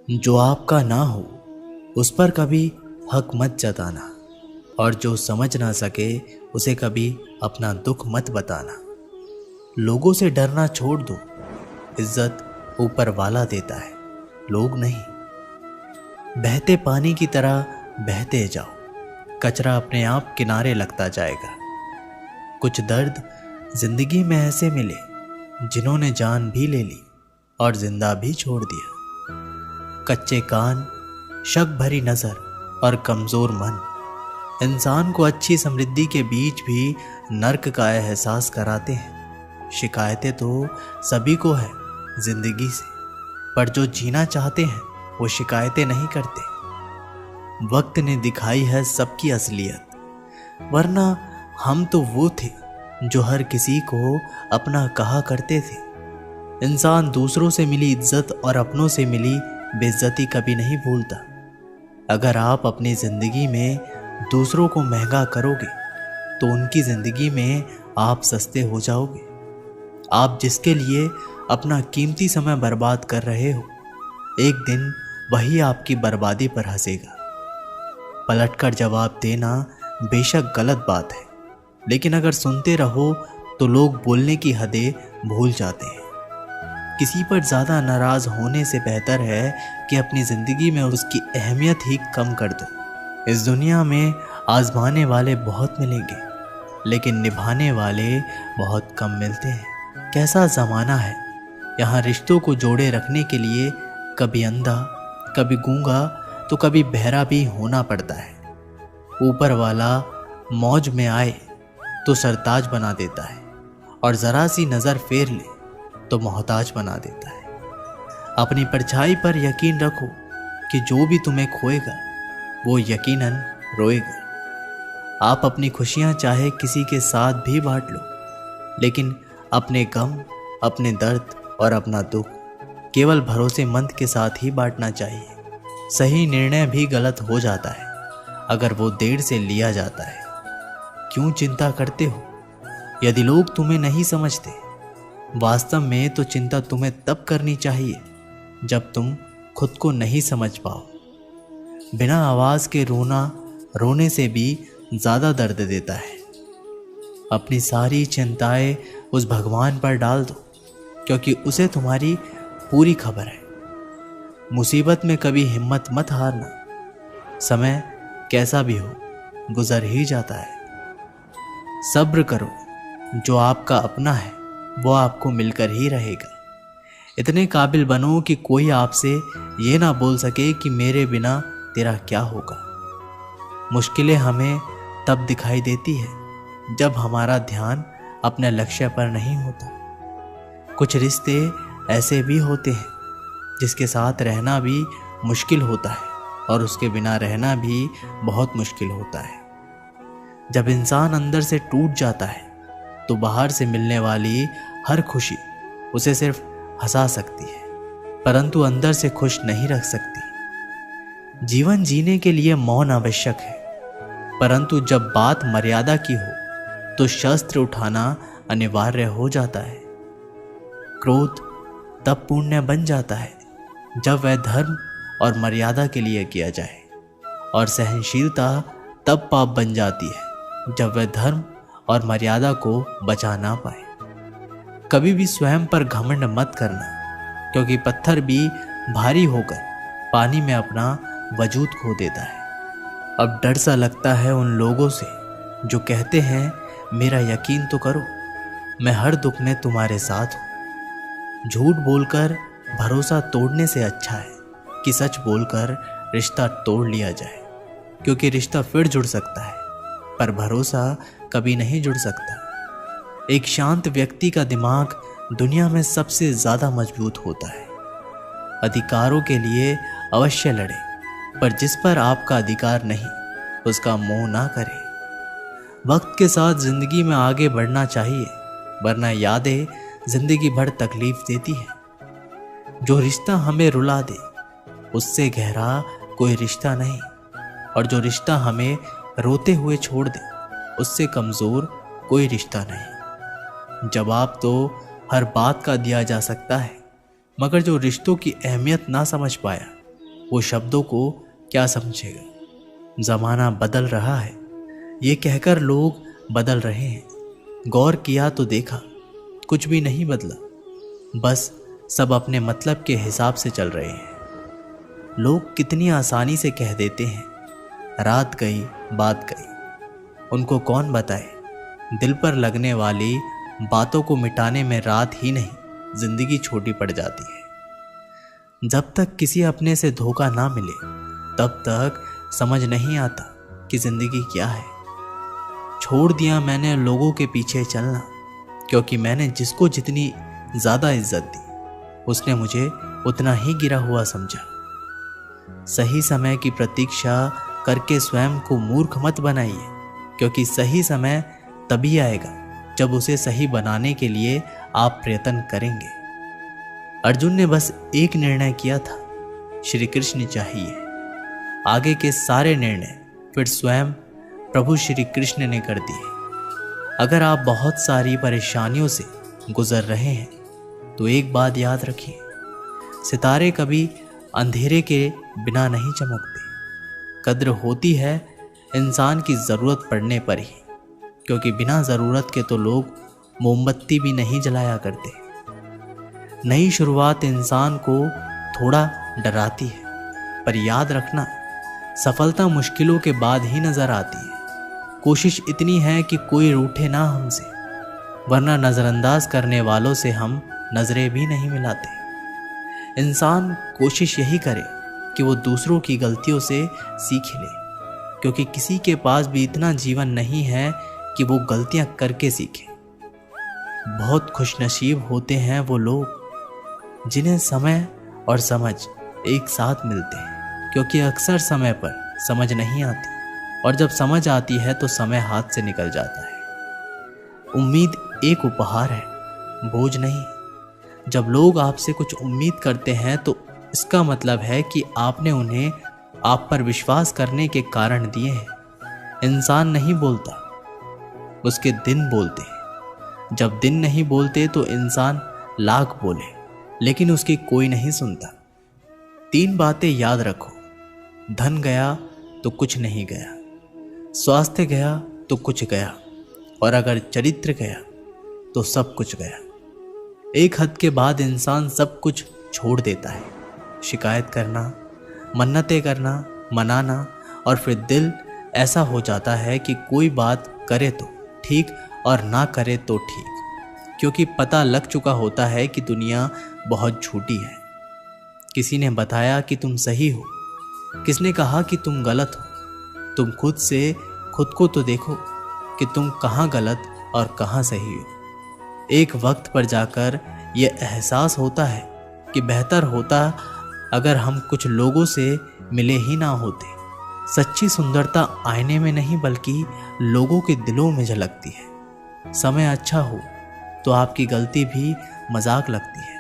जो आपका ना हो उस पर कभी हक मत जताना, और जो समझ ना सके उसे कभी अपना दुख मत बताना। लोगों से डरना छोड़ दो, इज्जत ऊपर वाला देता है, लोग नहीं। बहते पानी की तरह बहते जाओ, कचरा अपने आप किनारे लगता जाएगा। कुछ दर्द जिंदगी में ऐसे मिले जिन्होंने जान भी ले ली और जिंदा भी छोड़ दिया। कच्चे कान, शक भरी नजर और कमजोर मन इंसान को अच्छी समृद्धि के बीच भी नर्क का एहसास कराते हैं। शिकायतें तो सभी को है जिंदगी से, पर जो जीना चाहते हैं वो शिकायतें नहीं करते। वक्त ने दिखाई है सबकी असलियत, वरना हम तो वो थे जो हर किसी को अपना कहा करते थे। इंसान दूसरों से मिली इज्जत और अपनों से मिली बेइज्जती कभी नहीं भूलता। अगर आप अपनी जिंदगी में दूसरों को महंगा करोगे तो उनकी जिंदगी में आप सस्ते हो जाओगे। आप जिसके लिए अपना कीमती समय बर्बाद कर रहे हो, एक दिन वही आपकी बर्बादी पर हंसेगा। पलटकर जवाब देना बेशक गलत बात है, लेकिन अगर सुनते रहो तो लोग बोलने की हदें भूल जाते हैं। किसी पर ज़्यादा नाराज होने से बेहतर है कि अपनी ज़िंदगी में उसकी अहमियत ही कम कर दो। इस दुनिया में आजमाने वाले बहुत मिलेंगे, लेकिन निभाने वाले बहुत कम मिलते हैं। कैसा ज़माना है, यहाँ रिश्तों को जोड़े रखने के लिए कभी अंधा, कभी गूंगा तो कभी बहरा भी होना पड़ता है। ऊपर वाला मौज में आए तो सरताज बना देता है, और ज़रा सी नज़र फेर ले तो मोहताज बना देता है। अपनी परछाई पर यकीन रखो कि जो भी तुम्हें खोएगा वो यकीनन रोएगा। आप अपनी खुशियां चाहे किसी के साथ भी बांट लो, लेकिन अपने गम, अपने दर्द और अपना दुख केवल भरोसेमंद के साथ ही बांटना चाहिए। सही निर्णय भी गलत हो जाता है अगर वो देर से लिया जाता है। क्यों चिंता करते हो यदि लोग तुम्हें नहीं समझते? वास्तव में तो चिंता तुम्हें तब करनी चाहिए जब तुम खुद को नहीं समझ पाओ। बिना आवाज के रोना रोने से भी ज्यादा दर्द देता है। अपनी सारी चिंताएं उस भगवान पर डाल दो, क्योंकि उसे तुम्हारी पूरी खबर है। मुसीबत में कभी हिम्मत मत हारना, समय कैसा भी हो गुजर ही जाता है। सब्र करो, जो आपका अपना है वो आपको मिलकर ही रहेगा। इतने काबिल बनो कि कोई आपसे ये ना बोल सके कि मेरे बिना तेरा क्या होगा। मुश्किलें हमें तब दिखाई देती है जब हमारा ध्यान अपने लक्ष्य पर नहीं होता। कुछ रिश्ते ऐसे भी होते हैं जिसके साथ रहना भी मुश्किल होता है और उसके बिना रहना भी बहुत मुश्किल होता है। जब इंसान अंदर से टूट जाता है तो बाहर से मिलने वाली हर खुशी उसे सिर्फ हंसा सकती है, परंतु अंदर से खुश नहीं रख सकती। जीवन जीने के लिए मौन आवश्यक है, परंतु जब बात मर्यादा की हो तो शस्त्र उठाना अनिवार्य हो जाता है। क्रोध तब पुण्य बन जाता है जब वह धर्म और मर्यादा के लिए किया जाए, और सहनशीलता तब पाप बन जाती है जब वह धर्म और मर्यादा को बचा ना पाए। कभी भी स्वयं पर घमंड मत करना, क्योंकि पत्थर भी भारी होकर पानी में अपना वजूद खो देता है। अब डर सा लगता है उन लोगों से जो कहते हैं मेरा यकीन तो करो, मैं हर दुख में तुम्हारे साथ हूँ। झूठ बोलकर भरोसा तोड़ने से अच्छा है कि सच बोलकर रिश्ता तोड़ लिया जाए, क्योंकि रिश्ता फिर जुड़ सकता है पर भरोसा कभी नहीं जुड़ सकता। एक शांत व्यक्ति का दिमाग दुनिया में सबसे ज्यादा मजबूत होता है। अधिकारों के लिए अवश्य लड़े, पर जिस पर आपका अधिकार नहीं उसका मोह ना करें। वक्त के साथ जिंदगी में आगे बढ़ना चाहिए, वरना यादें जिंदगी भर तकलीफ देती है। जो रिश्ता हमें रुला दे उससे गहरा कोई रिश्ता नहीं, और जो रिश्ता हमें रोते हुए छोड़ दे उससे कमजोर कोई रिश्ता नहीं। जवाब तो हर बात का दिया जा सकता है, मगर जो रिश्तों की अहमियत ना समझ पाया वो शब्दों को क्या समझेगा। जमाना बदल रहा है, ये कहकर लोग बदल रहे हैं। गौर किया तो देखा कुछ भी नहीं बदला, बस सब अपने मतलब के हिसाब से चल रहे हैं। लोग कितनी आसानी से कह देते हैं, रात गई बात गई। उनको कौन बताए, दिल पर लगने वाली बातों को मिटाने में रात ही नहीं जिंदगी छोटी पड़ जाती है। जब तक किसी अपने से धोखा ना मिले तब तक समझ नहीं आता कि जिंदगी क्या है। छोड़ दिया मैंने लोगों के पीछे चलना, क्योंकि मैंने जिसको जितनी ज्यादा इज्जत दी उसने मुझे उतना ही गिरा हुआ समझा। सही समय की प्रतीक्षा करके स्वयं को मूर्ख मत बनाइए, क्योंकि सही समय तभी आएगा जब उसे सही बनाने के लिए आप प्रयत्न करेंगे। अर्जुन ने बस एक निर्णय किया था, श्री कृष्ण चाहिए। आगे के सारे निर्णय फिर स्वयं प्रभु श्री कृष्ण ने कर दिए। अगर आप बहुत सारी परेशानियों से गुजर रहे हैं तो एक बात याद रखिए, सितारे कभी अंधेरे के बिना नहीं चमकते। कद्र होती है इंसान की ज़रूरत पड़ने पर ही, क्योंकि बिना ज़रूरत के तो लोग मोमबत्ती भी नहीं जलाया करते। नई शुरुआत इंसान को थोड़ा डराती है, पर याद रखना सफलता मुश्किलों के बाद ही नज़र आती है। कोशिश इतनी है कि कोई रूठे ना हमसे, वरना नज़रअंदाज करने वालों से हम नज़रें भी नहीं मिलाते। इंसान कोशिश यही करे कि वो दूसरों की गलतियों से सीख ले, क्योंकि किसी के पास भी इतना जीवन नहीं है कि वो गलतियां करके सीखे। बहुत खुशनसीब होते हैं वो लोग जिन्हें समय और समझ एक साथ मिलते हैं, क्योंकि अक्सर समय पर समझ नहीं आती और जब समझ आती है तो समय हाथ से निकल जाता है। उम्मीद एक उपहार है, बोझ नहीं। जब लोग आपसे कुछ उम्मीद करते हैं तो इसका मतलब है कि आपने उन्हें आप पर विश्वास करने के कारण दिए हैं। इंसान नहीं बोलता, उसके दिन बोलते हैं। जब दिन नहीं बोलते तो इंसान लाख बोले, लेकिन उसकी कोई नहीं सुनता। 3 बातें याद रखो, धन गया तो कुछ नहीं गया, स्वास्थ्य गया तो कुछ गया, और अगर चरित्र गया तो सब कुछ गया। एक हद के बाद इंसान सब कुछ छोड़ देता है। शिकायत करना, मन्नतें करना, मनाना, और फिर दिल ऐसा हो जाता है कि कोई बात करे तो ठीक और ना करे तो ठीक, क्योंकि पता लग चुका होता है कि दुनिया बहुत झूठी है। किसी ने बताया कि तुम सही हो, किसने कहा कि तुम गलत हो। तुम खुद को तो देखो कि तुम कहाँ गलत और कहाँ सही हो। एक वक्त पर जाकर यह एहसास होता है कि बेहतर होता अगर हम कुछ लोगों से मिले ही ना होते। सच्ची सुंदरता आईने में नहीं बल्कि लोगों के दिलों में झलकती है। समय अच्छा हो तो आपकी गलती भी मजाक लगती है,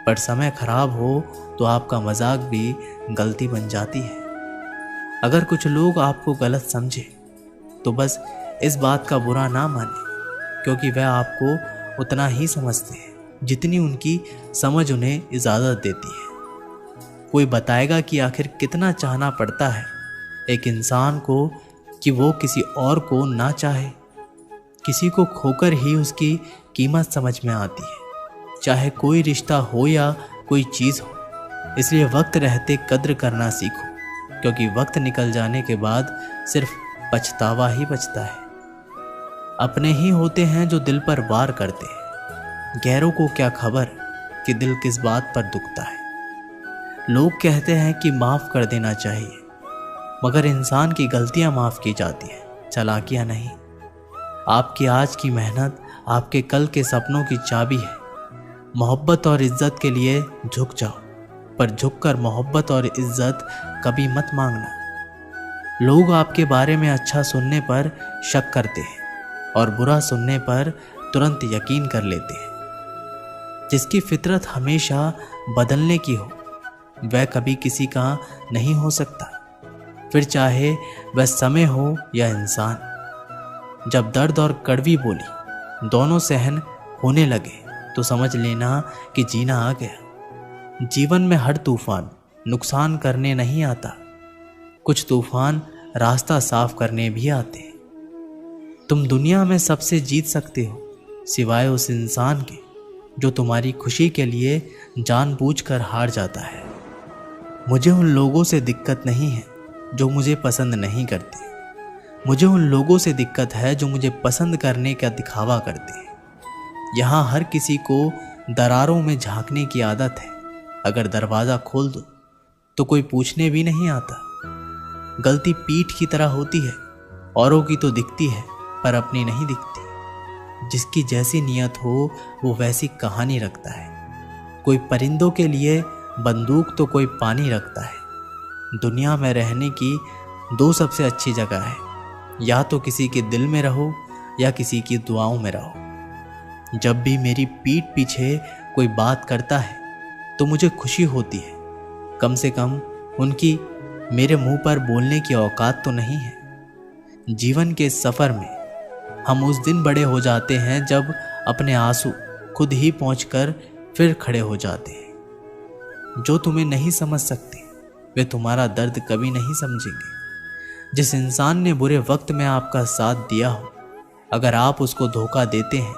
पर समय खराब हो तो आपका मजाक भी गलती बन जाती है। अगर कुछ लोग आपको गलत समझे तो बस इस बात का बुरा ना माने, क्योंकि वह आपको उतना ही समझते हैं जितनी उनकी समझ उन्हें इजाज़त देती है। कोई बताएगा कि आखिर कितना चाहना पड़ता है एक इंसान को कि वो किसी और को ना चाहे। किसी को खोकर ही उसकी कीमत समझ में आती है, चाहे कोई रिश्ता हो या कोई चीज़ हो। इसलिए वक्त रहते कद्र करना सीखो, क्योंकि वक्त निकल जाने के बाद सिर्फ पछतावा ही बचता है। अपने ही होते हैं जो दिल पर वार करते हैं, गैरों को क्या खबर कि दिल किस बात पर दुखता है। लोग कहते हैं कि माफ़ कर देना चाहिए, मगर इंसान की गलतियां माफ़ की जाती हैं, चालाकियां नहीं। आपकी आज की मेहनत आपके कल के सपनों की चाबी है। मोहब्बत और इज्जत के लिए झुक जाओ, पर झुककर मोहब्बत और इज्जत कभी मत मांगना। लोग आपके बारे में अच्छा सुनने पर शक करते हैं और बुरा सुनने पर तुरंत यकीन कर लेते हैं। जिसकी फितरत हमेशा बदलने की हो वह कभी किसी का नहीं हो सकता, फिर चाहे वह समय हो या इंसान। जब दर्द और कड़वी बोली दोनों सहन होने लगे तो समझ लेना कि जीना आ गया। जीवन में हर तूफान नुकसान करने नहीं आता, कुछ तूफान रास्ता साफ करने भी आते हैं। तुम दुनिया में सबसे जीत सकते हो सिवाय उस इंसान के जो तुम्हारी खुशी के लिए जानबूझकर हार जाता है। मुझे उन लोगों से दिक्कत नहीं है जो मुझे पसंद नहीं करते, मुझे उन लोगों से दिक्कत है जो मुझे पसंद करने का दिखावा करते हैं। यहाँ हर किसी को दरारों में झांकने की आदत है, अगर दरवाज़ा खोल दो तो कोई पूछने भी नहीं आता। गलती पीठ की तरह होती है, औरों की तो दिखती है पर अपनी नहीं दिखती। जिसकी जैसी नियत हो वो वैसी कहानी रखता है। कोई परिंदों के लिए बंदूक तो कोई पानी रखता है। दुनिया में रहने की दो सबसे अच्छी जगह है, या तो किसी के दिल में रहो या किसी की दुआओं में रहो। जब भी मेरी पीठ पीछे कोई बात करता है तो मुझे खुशी होती है, कम से कम उनकी मेरे मुंह पर बोलने की औकात तो नहीं है। जीवन के सफ़र में हम उस दिन बड़े हो जाते हैं जब अपने आंसू खुद ही पहुंचकर फिर खड़े हो जाते हैं। जो तुम्हें नहीं समझ सकते वे तुम्हारा दर्द कभी नहीं समझेंगे। जिस इंसान ने बुरे वक्त में आपका साथ दिया हो, अगर आप उसको धोखा देते हैं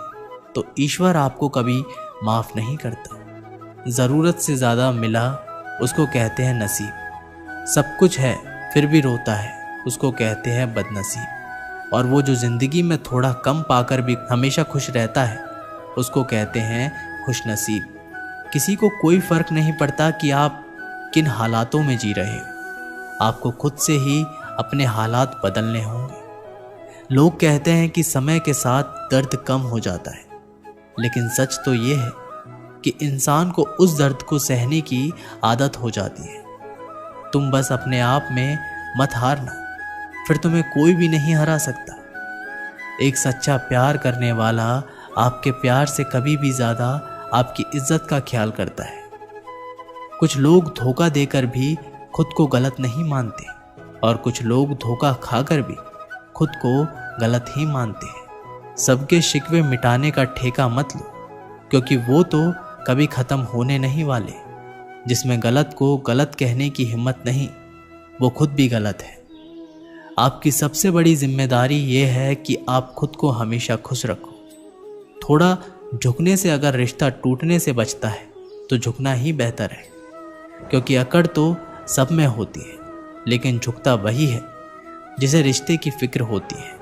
तो ईश्वर आपको कभी माफ़ नहीं करता। ज़रूरत से ज़्यादा मिला उसको कहते हैं नसीब। सब कुछ है फिर भी रोता है उसको कहते हैं बदनसीब। और वो जो ज़िंदगी में थोड़ा कम पाकर भी हमेशा खुश रहता है उसको कहते हैं खुशनसीब। किसी को कोई फ़र्क नहीं पड़ता कि आप किन हालातों में जी रहे हो, आपको खुद से ही अपने हालात बदलने होंगे। लोग कहते हैं कि समय के साथ दर्द कम हो जाता है, लेकिन सच तो ये है कि इंसान को उस दर्द को सहने की आदत हो जाती है। तुम बस अपने आप में मत हारना, फिर तुम्हें कोई भी नहीं हरा सकता। एक सच्चा प्यार करने वाला आपके प्यार से कभी भी ज़्यादा आपकी इज्जत का ख्याल करता है। कुछ लोग धोखा देकर भी खुद को गलत नहीं मानते और कुछ लोग धोखा खाकर भी खुद को गलत ही मानते हैं। सबके शिकवे मिटाने का ठेका मत लो, क्योंकि वो तो कभी ख़त्म होने नहीं वाले। जिसमें गलत को गलत कहने की हिम्मत नहीं, वो खुद भी गलत है। आपकी सबसे बड़ी जिम्मेदारी ये है कि आप खुद को हमेशा खुश रखो। थोड़ा झुकने से अगर रिश्ता टूटने से बचता है तो झुकना ही बेहतर है, क्योंकि अकड़ तो सब में होती है, लेकिन झुकता वही है जिसे रिश्ते की फिक्र होती है।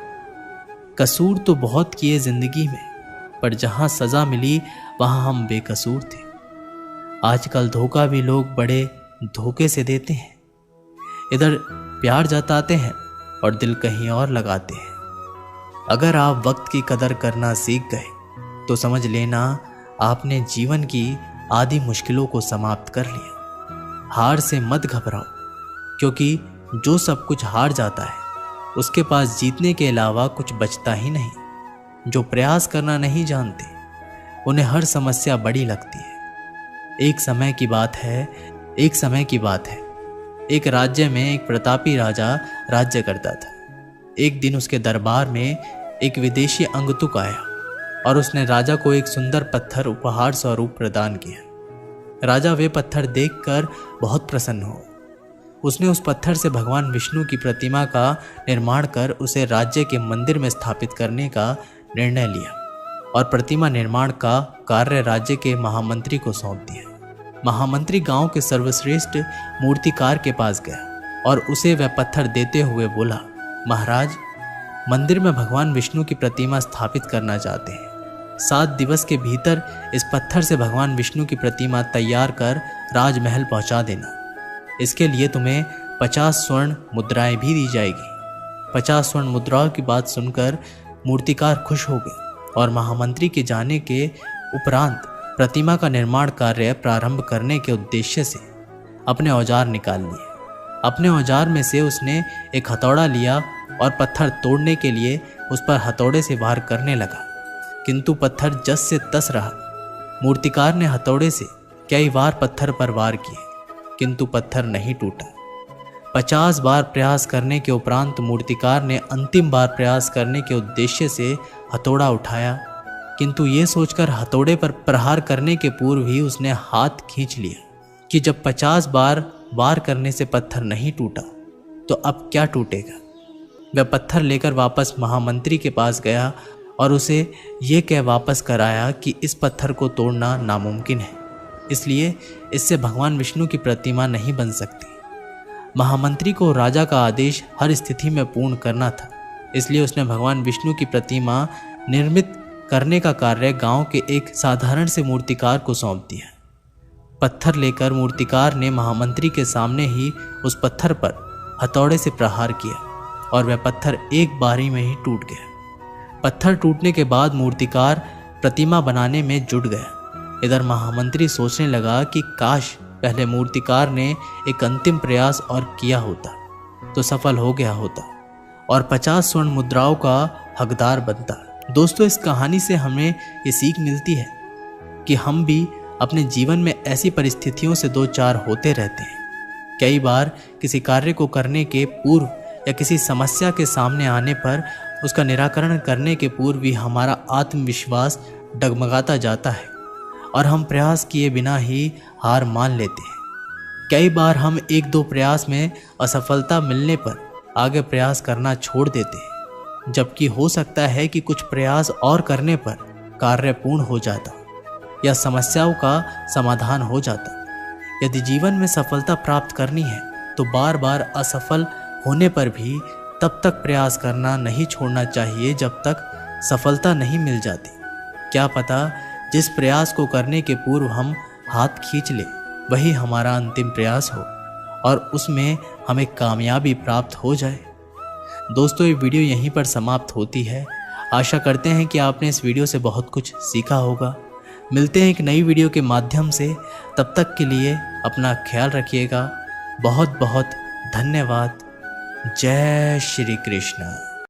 कसूर तो बहुत किए जिंदगी में, पर जहाँ सज़ा मिली वहाँ हम बेकसूर थे। आजकल धोखा भी लोग बड़े धोखे से देते हैं। इधर प्यार जताते हैं और दिल कहीं और लगाते हैं। अगर आप वक्त की कदर करना सीख गए तो समझ लेना आपने जीवन की आधी मुश्किलों को समाप्त कर लिया। हार से मत घबराओ, क्योंकि जो सब कुछ हार जाता है उसके पास जीतने के अलावा कुछ बचता ही नहीं। जो प्रयास करना नहीं जानते उन्हें हर समस्या बड़ी लगती है। एक समय की बात है, एक राज्य में एक प्रतापी राजा राज्य करता था। एक दिन उसके दरबार में एक विदेशी अंगतुक आया और उसने राजा को एक सुंदर पत्थर उपहार स्वरूप प्रदान किया। राजा वे पत्थर देखकर बहुत प्रसन्न हो। उसने उस पत्थर से भगवान विष्णु की प्रतिमा का निर्माण कर उसे राज्य के मंदिर में स्थापित करने का निर्णय लिया और प्रतिमा निर्माण का कार्य राज्य के महामंत्री को सौंप दिया। महामंत्री गांव के सर्वश्रेष्ठ मूर्तिकार के पास गया और उसे वह पत्थर देते हुए बोला, महाराज, मंदिर में भगवान विष्णु की प्रतिमा स्थापित करना चाहते हैं। 7 दिवस के भीतर इस पत्थर से भगवान विष्णु की प्रतिमा तैयार कर राजमहल पहुंचा देना। इसके लिए तुम्हें 50 स्वर्ण मुद्राएं भी दी जाएगी। 50 स्वर्ण मुद्राओं की बात सुनकर मूर्तिकार खुश हो गए और महामंत्री के जाने के उपरांत प्रतिमा का निर्माण कार्य प्रारंभ करने के उद्देश्य से अपने औजार निकाल लिए। अपने औजार में से उसने एक हथौड़ा लिया और पत्थर तोड़ने के लिए उस पर हथौड़े से वार करने लगा, किंतु पत्थर जस से तस रहा। मूर्तिकार ने हथौड़े से कई बार पत्थर पर वार किए, किंतु पत्थर नहीं टूटा। 50 बार प्रयास करने के उपरांत मूर्तिकार ने अंतिम बार प्रयास करने के उद्देश्य से हथौड़ा उठाया, किंतु ये सोचकर हथौड़े पर प्रहार करने के पूर्व ही उसने हाथ खींच लिया कि जब 50 बार वार करने से पत्थर नहीं टूटा तो अब क्या टूटेगा। वह पत्थर लेकर वापस महामंत्री के पास गया और उसे ये कह वापस कराया कि इस पत्थर को तोड़ना नामुमकिन है, इसलिए इससे भगवान विष्णु की प्रतिमा नहीं बन सकती। महामंत्री को राजा का आदेश हर स्थिति में पूर्ण करना था, इसलिए उसने भगवान विष्णु की प्रतिमा निर्मित करने का कार्य गांव के एक साधारण से मूर्तिकार को सौंप दिया। पत्थर लेकर मूर्तिकार ने महामंत्री के सामने ही उस पत्थर पर हथौड़े से प्रहार किया और वह पत्थर एक बारी में ही टूट गया। पत्थर टूटने के बाद मूर्तिकार प्रतिमा बनाने में जुट गया। इधर महामंत्री सोचने लगा कि काश पहले मूर्तिकार ने एक अंतिम प्रयास और किया होता तो सफल हो गया होता और 50 स्वर्ण मुद्राओं का हकदार बनता। दोस्तों, इस कहानी से हमें ये सीख मिलती है कि हम भी अपने जीवन में ऐसी परिस्थितियों से दो चार होते रहते हैं। कई बार किसी कार्य को करने के पूर्व या किसी समस्या के सामने आने पर उसका निराकरण करने के पूर्व भी हमारा आत्मविश्वास डगमगाता जाता है और हम प्रयास किए बिना ही हार मान लेते हैं। कई बार हम एक दो प्रयास में असफलता मिलने पर आगे प्रयास करना छोड़ देते हैं, जबकि हो सकता है कि कुछ प्रयास और करने पर कार्य पूर्ण हो जाता या समस्याओं का समाधान हो जाता। यदि जीवन में सफलता प्राप्त करनी है तो बार बार असफल होने पर भी तब तक प्रयास करना नहीं छोड़ना चाहिए जब तक सफलता नहीं मिल जाती। क्या पता जिस प्रयास को करने के पूर्व हम हाथ खींच ले वही हमारा अंतिम प्रयास हो और उसमें हमें कामयाबी प्राप्त हो जाए। दोस्तों, ये वीडियो यहीं पर समाप्त होती है। आशा करते हैं कि आपने इस वीडियो से बहुत कुछ सीखा होगा। मिलते हैं एक नई वीडियो के माध्यम से, तब तक के लिए अपना ख्याल रखिएगा। बहुत बहुत धन्यवाद। जय श्री कृष्ण।